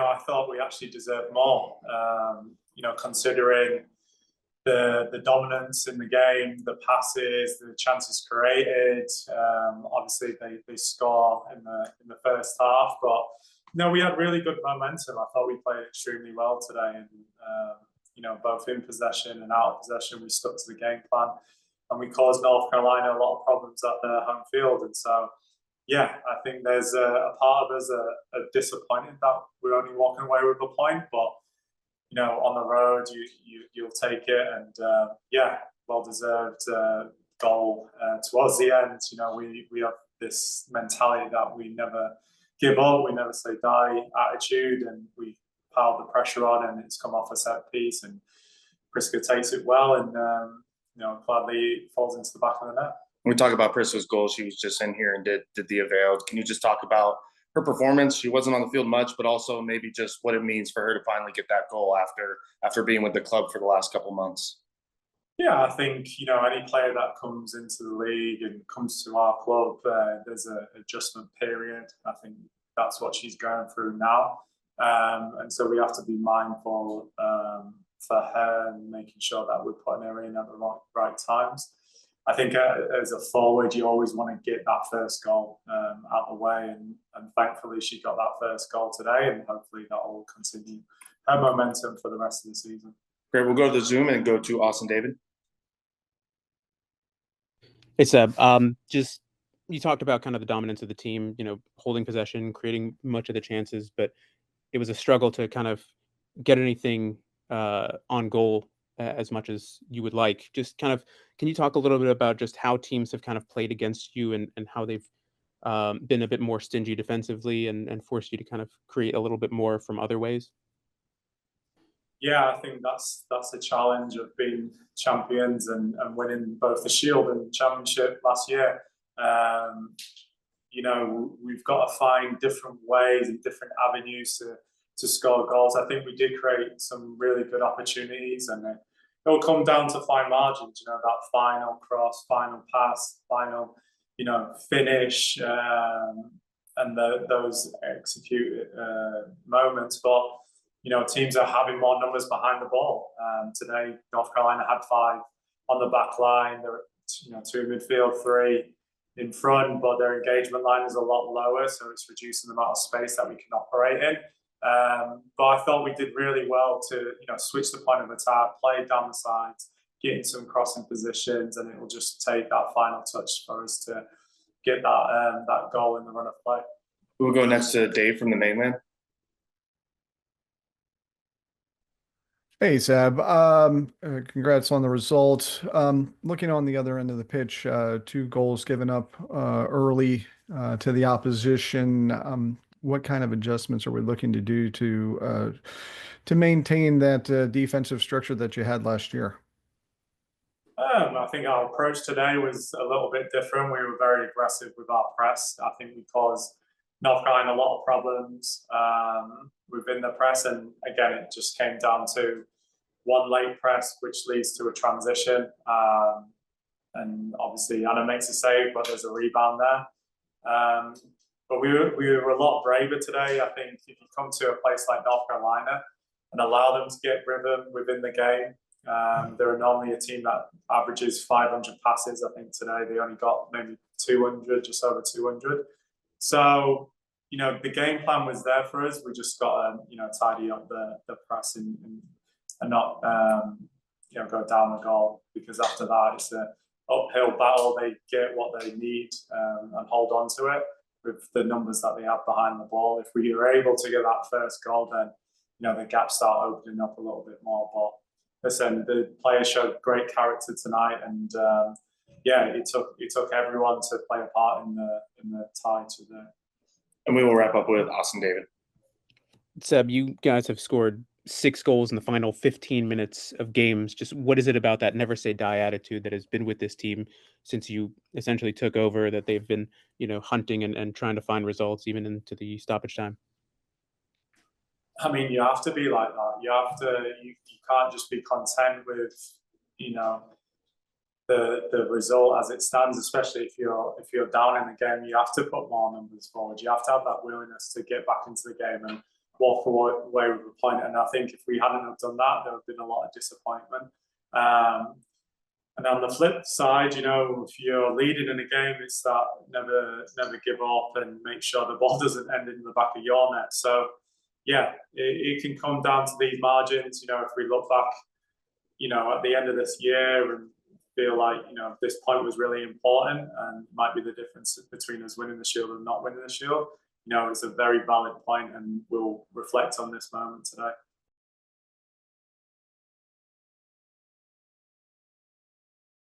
I thought we actually deserved more. Considering the dominance in the game, the passes, the chances created. Obviously, they score in the first half, but we had really good momentum. I thought we played extremely well today, and both in possession and out of possession, we stuck to the game plan, and we caused North Carolina a lot of problems at their home field. And so, yeah, I think there's a part of us are disappointed that we're only walking away with a point, but on the road, you'll take it, and well deserved goal towards the end. We have this mentality that we never give up, we never say die attitude, and we piled the pressure on, and it's come off a set piece, and Priska takes it well, and gladly falls into the back of the net. When we talk about Priska's goal, she was just in here and did the avail. Can you just talk about her performance? She wasn't on the field much, but also maybe just what it means for her to finally get that goal after being with the club for the last couple months. Yeah, I think any player that comes into the league and comes to our club, there's an adjustment period. I think that's what she's going through now, and so we have to be mindful for her and making sure that we're putting her in at the right times. I think as a forward, you always want to get that first goal out of the way, and thankfully she got that first goal today, and hopefully that will continue her momentum for the rest of the season. Great. We'll go to the Zoom and go to Austin David. Hey, Seb. Just you talked about kind of the dominance of the team, holding possession, creating much of the chances, but it was a struggle to kind of get anything on goal as much as you would like. Just kind of, can you talk a little bit about just how teams have kind of played against you and how they've been a bit more stingy defensively and forced you to kind of create a little bit more from other ways? Yeah, I think that's the challenge of being champions and winning both the Shield and Championship last year. We've got to find different ways and different avenues to score goals. I think we did create some really good opportunities, and it'll come down to fine margins. That final cross, final pass, final finish, and those executed moments. But teams are having more numbers behind the ball. Today, North Carolina had 5 on the back line. They're 2 in midfield, 3 in front, but their engagement line is a lot lower, so it's reducing the amount of space that we can operate in. But I thought we did really well to switch the point of attack, play down the sides, get in some crossing positions, and it will just take that final touch for us to get that goal in the run of play. We'll go next to Dave from the mainland. Hey, Seb. Congrats on the result. Looking on the other end of the pitch, 2 goals given up early to the opposition. What kind of adjustments are we looking to do to maintain that defensive structure that you had last year? I think our approach today was a little bit different. We were very aggressive with our press. I think we caused North Carolina a lot of problems within the press, and again, it just came down to one late press, which leads to a transition. And obviously, Anna makes a save, but there's a rebound there. But we were a lot braver today. I think if you come to a place like North Carolina and allow them to get rhythm within the game, they're normally a team that averages 500 passes. I think today they only got maybe 200, just over 200. So, the game plan was there for us. We just got to, tidy up the press and not, go down the goal, because after that it's an uphill battle. They get what they need and hold on to it with the numbers that they have behind the ball. If we were able to get that first goal, then, the gaps start opening up a little bit more. But listen, the players showed great character tonight, and it took everyone to play a part in the tie today. And we will wrap up with Austin David. Seb, you guys have scored 6 goals in the final 15 minutes of games. Just what is it about that never say die attitude that has been with this team since you essentially took over, that they've been, hunting and trying to find results even into the stoppage time? I mean, you have to be like that. You can't just be content with, the result as it stands, especially if you're down in the game. You have to put more numbers forward. You have to have that willingness to get back into the game and walk away with a point. And I think if we hadn't have done that, there would have been a lot of disappointment. And on the flip side, you know, if you're leading in a game, it's that never give up and make sure the ball doesn't end in the back of your net. So, yeah, it can come down to these margins. You know, if we look back, you know, at the end of this year and feel like, you know, this point was really important and might be the difference between us winning the Shield and not winning the Shield, you know, it's a very valid point, and we'll reflect on this moment today.